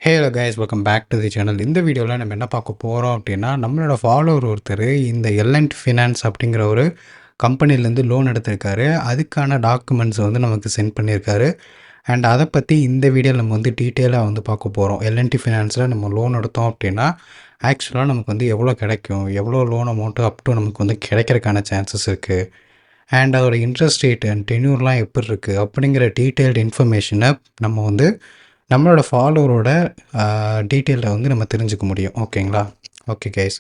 Hello guys, welcome back to the channel. இந்த வீடியோவில் நம்ம என்ன பார்க்க போகிறோம் அப்படின்னா, நம்மளோட ஃபாலோவர் ஒருத்தர் இந்த எல்என்டி ஃபினான்ஸ் அப்படிங்கிற ஒரு கம்பெனிலேருந்து லோன் எடுத்திருக்காரு. அதுக்கான டாக்குமெண்ட்ஸ் வந்து நமக்கு சென்ட் பண்ணியிருக்காரு. அண்ட் அதை பற்றி இந்த வீடியோவில் நம்ம வந்து டீட்டெயிலாக வந்து பார்க்க போகிறோம். எல்என்டி ஃபினான்ஸில் நம்ம லோன் எடுத்தோம் அப்படின்னா ஆக்சுவலாக நமக்கு வந்து எவ்வளோ கிடைக்கும், எவ்வளோ லோன் அமௌண்ட்டு அப் டு நமக்கு வந்து கிடைக்கிறதுக்கான சான்சஸ் இருக்குது, அண்ட் அதோட இன்ட்ரெஸ்ட் ரேட் அண்ட் டென்யூர்லாம் எப்படி இருக்குது அப்படிங்கிற டீட்டெயில்டு இன்ஃபர்மேஷனை நம்ம வந்து நம்மளோட ஃபாலோவரோட டீட்டெயிலில் வந்து நம்ம தெரிஞ்சுக்க முடியும். ஓகேங்களா? Okay guys.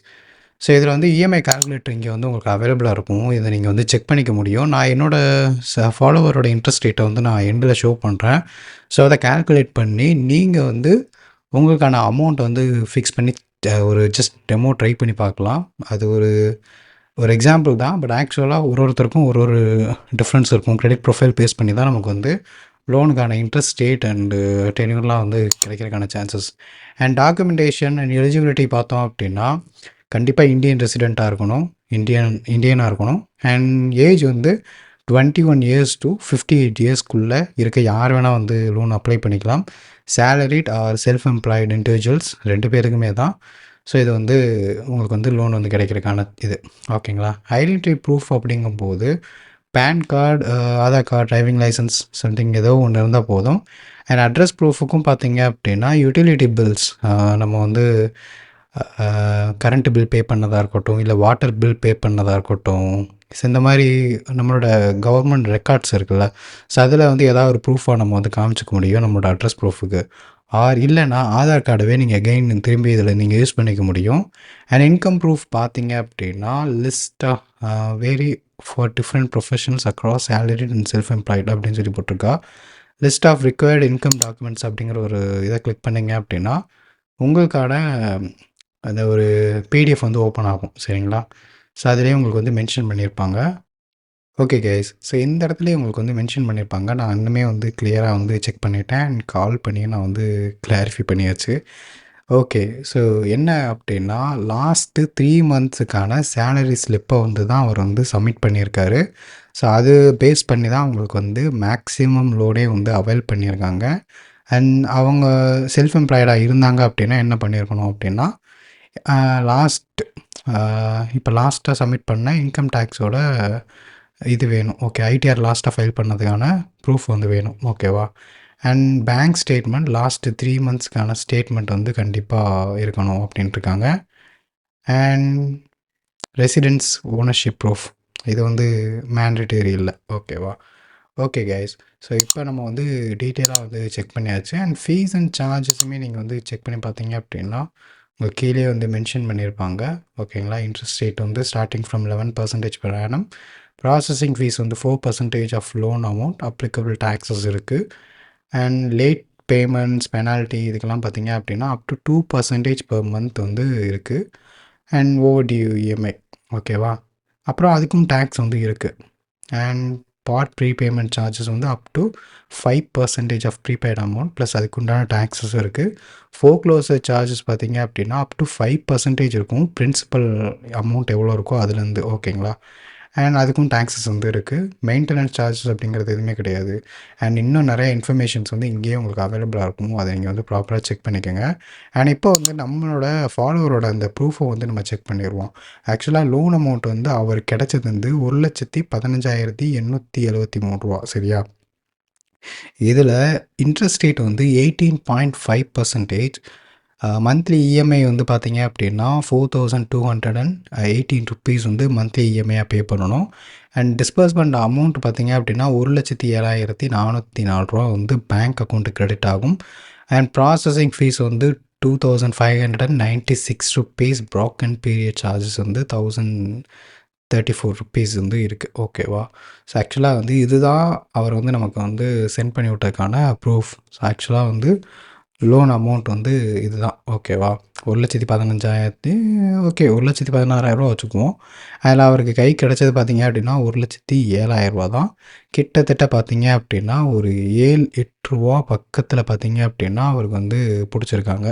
ஸோ இதில் வந்து இஎம்ஐ கால்குலேட்டர் இங்கே வந்து உங்களுக்கு அவைலபிளாக இருக்கும். இதை நீங்கள் வந்து செக் பண்ணிக்க முடியும். நான் என்னோடய ஃபாலோவரோட இன்ட்ரெஸ்ட் ரேட்டை வந்து நான் எண்டில் ஷோ பண்ணுறேன். ஸோ அதை கால்குலேட் பண்ணி நீங்கள் வந்து உங்களுக்கான அமௌண்ட் வந்து ஃபிக்ஸ் பண்ணி ஒரு ஜஸ்ட் டெமோ ட்ரை பண்ணி பார்க்கலாம். அது ஒரு எக்ஸாம்பிள் தான். பட் ஆக்சுவலாக ஒருத்தருக்கும் ஒரு டிஃப்ரென்ஸ் இருக்கும். கிரெடிட் ப்ரொஃபைல் பேஸ் பண்ணி தான் நமக்கு வந்து லோனுக்கான இன்ட்ரெஸ்ட் ரேட் அண்டு டென்யூர்லாம் வந்து கிடைக்கிறதுக்கான chances. And documentation and eligibility பார்த்தோம் அப்படின்னா கண்டிப்பாக இந்தியன் ரெசிடெண்ட்டாக இருக்கணும், இந்தியனாக இருக்கணும். அண்ட் ஏஜ் வந்து 21 இயர்ஸ் டு 58 இயர்ஸ்க்குள்ளே இருக்க யார் வேணால் வந்து லோன் அப்ளை பண்ணிக்கலாம். Salaried or self employed individuals 2 பேருக்குமே தான். ஸோ இது வந்து உங்களுக்கு வந்து லோன் வந்து கிடைக்கிறதுக்கான இது. ஓகேங்களா? ஐடென்டிட்டி ப்ரூஃப் அப்படிங்கும்போது pan card, Aadhaar card, driving licence something ஏதோ ஒன்று இருந்தால் போதும். அண்ட் அட்ரஸ் ப்ரூஃபுக்கும் பார்த்தீங்க அப்படின்னா யூட்டிலிட்டி பில்ஸ், நம்ம வந்து கரண்ட்டு பில் பே பண்ணதாக இருக்கட்டும், இல்லை வாட்டர் பில் பே பண்ணதாக இருக்கட்டும், ஸோ இந்த மாதிரி நம்மளோட கவர்மெண்ட் ரெக்கார்ட்ஸ் இருக்குல்ல, ஸோ அதில் வந்து ஏதாவது ஒரு ப்ரூஃபாக நம்ம வந்து காமிச்சிக்க முடியும் நம்மளோட அட்ரஸ் ப்ரூஃபுக்கு. ஆர் இல்லைனா ஆதார் கார்டவே நீங்கள் அகெயின் திரும்பி இதில் நீங்கள் யூஸ் பண்ணிக்க முடியும். அண்ட் இன்கம் ப்ரூஃப் பார்த்தீங்க அப்படின்னா லிஸ்ட்டாக vary for different professionals across salaried and self employed அப்படின்னு சொல்லி போட்டிருக்கா. List of required income documents அப்படிங்கிற ஒரு இதை கிளிக் பண்ணிங்க அப்படின்னா உங்களுக்கான அந்த ஒரு பிடிஎஃப் வந்து ஓப்பன் ஆகும். சரிங்களா? ஸோ அதிலே உங்களுக்கு வந்து மென்ஷன் பண்ணியிருப்பாங்க. Okay guys. ஸோ இந்த இடத்துலேயே உங்களுக்கு வந்து மென்ஷன் பண்ணியிருப்பாங்க. நான் இன்னுமே வந்து கிளியராக வந்து செக் பண்ணிவிட்டேன் அண்ட் கால் பண்ணி நான் வந்து கிளாரிஃபை பண்ணியாச்சு. ஓகே. ஸோ என்ன அப்படின்னா லாஸ்ட்டு 3 மந்த்ஸுக்கான சேலரி ஸ்லிப்பை வந்து தான் அவர் வந்து சப்மிட் பண்ணியிருக்காரு. ஸோ அது பேஸ் பண்ணி தான் அவங்களுக்கு வந்து மேக்ஸிமம் லோனே வந்து அவைல் பண்ணியிருக்காங்க. அண்ட் அவங்க செல்ஃப் எம்ப்ளாய்டாக இருந்தாங்க அப்படின்னா என்ன பண்ணியிருக்கணும் அப்படின்னா இப்போ லாஸ்ட்டாக சப்மிட் பண்ண இன்கம் டேக்ஸோட இது வேணும். ஓகே, ஐடிஆர் லாஸ்ட்டாக ஃபைல் பண்ணதுக்கான ப்ரூஃப் வந்து வேணும். ஓகேவா? அண்ட் பேங்க் ஸ்டேட்மெண்ட் லாஸ்ட்டு 3 மந்த்ஸ்க்கான ஸ்டேட்மெண்ட் வந்து கண்டிப்பாக இருக்கணும் அப்படின்ட்டுருக்காங்க. அண்ட் ரெசிடென்ஸ் ஓனர்ஷிப் ப்ரூஃப் இது வந்து மேண்டேட்டரி இல்லை. ஓகேவா? Okay guys. ஸோ இப்போ நம்ம வந்து டீட்டெயிலாக வந்து செக் பண்ணியாச்சு. அண்ட் ஃபீஸ் அண்ட் சார்ஜஸுமே நீங்கள் வந்து செக் பண்ணி பார்த்தீங்க அப்படின்னா உங்கள் கீழே வந்து மென்ஷன் பண்ணியிருப்பாங்க. ஓகேங்களா? இன்ட்ரெஸ்ட் ரேட் வந்து starting from 11% per annum. Processing fees வந்து 4% of loan amount, applicable taxes இருக்குது. அண்ட் லேட் பேமெண்ட்ஸ், பெனால்ட்டி இதுக்கெல்லாம் பார்த்தீங்க அப்படின்னா அப் டு 2% per month வந்து இருக்குது. And overdue EMI. ஓகேவா? அப்புறம் அதுக்கும் டேக்ஸ் வந்து இருக்குது. அண்ட் பார்ட் ப்ரீபேமெண்ட் சார்ஜஸ் வந்து up to 5% of prepaid amount plus அதுக்குண்டான டேக்ஸஸ் இருக்குது. ஃபோக்லோசர் சார்ஜஸ் பார்த்தீங்க அப்படின்னா அப் டு 5% இருக்கும். பிரின்சிபல் அமௌண்ட் எவ்வளோ இருக்கோ அதுலேருந்து. ஓகேங்களா? அண்ட் அதுக்கும் டேக்ஸஸ் வந்து இருக்குது. மெயின்டெனன்ஸ் சார்ஜஸ் அப்படிங்கிறது எதுவுமே கிடையாது. அண்ட் இன்னும் நிறைய இன்ஃபர்மேஷன்ஸ் வந்து இங்கேயே உங்களுக்கு அவைலபிளாக இருக்கும். அதை நீங்கள் வந்து ப்ராப்பராக செக் பண்ணிக்கோங்க. அண்ட் இப்போ வந்து நம்மளோட ஃபாலோவரோட அந்த ப்ரூஃபை வந்து நம்ம செக் பண்ணிடுவோம். ஆக்சுவலாக லோன் அமௌண்ட் வந்து அவர் கிடைச்சது வந்து 1,15,873 ரூபா. சரியா? இதில் இன்ட்ரெஸ்ட் ரேட் வந்து 18.5%. மந்த்லி இஎம்ஐ வந்து பார்த்தீங்க அப்படின்னா 4,218 ருப்பீஸ் வந்து மந்த்லி இஎம்ஐயாக பே பண்ணணும். அண்ட் டிஸ்பர்ஸ்மெண்ட் அமௌண்ட் பார்த்தீங்க அப்படின்னா 1,07,404 ரூபா வந்து பேங்க் அக்கௌண்ட்டுக்கு கிரெடிட் ஆகும். அண்ட் ப்ராசஸிங் ஃபீஸ் வந்து 2,596 ருப்பீஸ். ப்ராக்கன் பீரியட் சார்ஜஸ் வந்து 1,034 ருப்பீஸ் வந்து இருக்குது. ஓகேவா? ஸோ ஆக்சுவலாக வந்து இதுதான் அவர் வந்து நமக்கு வந்து சென்ட் பண்ணி விட்டதுக்கான ப்ரூஃப். ஸோ ஆக்சுவலாக வந்து லோன் அமௌண்ட் வந்து இதுதான். ஓகேவா? 1,15,000 ஓகே 1,16,000 ரூபா வச்சுக்குவோம். அதில் அவருக்கு கை கிடச்சது பார்த்தீங்க அப்படின்னா 1,07,000 ரூபா தான். கிட்டத்தட்ட பார்த்தீங்க அப்படின்னா ஒரு 7-8 ரூபா பக்கத்தில் பார்த்தீங்க அப்படின்னா அவருக்கு வந்து பிடிச்சிருக்காங்க.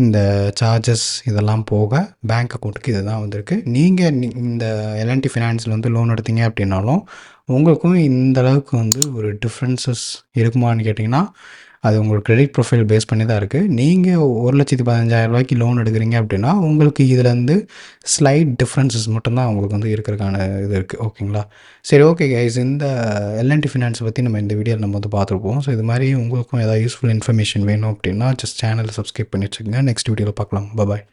இந்த சார்ஜஸ் இதெல்லாம் போக பேங்க் அக்கௌண்ட்டுக்கு இது தான் வந்திருக்கு. நீங்கள் இந்த எல்என்டி ஃபினான்ஸில் வந்து லோன் எடுத்தீங்க அப்படின்னாலும் உங்களுக்கும் இந்த அளவுக்கு வந்து ஒரு டிஃப்ரென்சஸ் இருக்குமான்னு கேட்டிங்கன்னா அது உங்களோட கிரெடிட் ப்ரொஃபைல் பேஸ் பண்ணி தான் இருக்குது. நீங்கள் ரூ. 1,15,000 லோன் எடுக்கிறீங்க அப்படின்னா உங்களுக்கு இதுலேருந்து ஸ்லைட் டிஃப்ரென்சஸ் மட்டும்தான் உங்களுக்கு வந்து இருக்கிறதுக்கான இது இருக்குது. ஓகேங்களா? சரி, ஓகே கைஸ், இந்த எல்என்டி ஃபினான்ஸ் பற்றி நம்ம இந்த வீடியோவில் நம்ம வந்து பார்த்துருப்போம். ஸோ இது மாதிரி உங்களுக்கும் ஏதாவது யூஸ்ஃபுல் இன்ஃபர்மேஷன் வேணும் அப்படின்னா ஜஸ்ட் சேனலை சப்ஸ்கிரைப் பண்ணி வச்சுக்கோங்க. நெக்ஸ்ட் வீடியோவில் பார்க்கலாம். பாய்.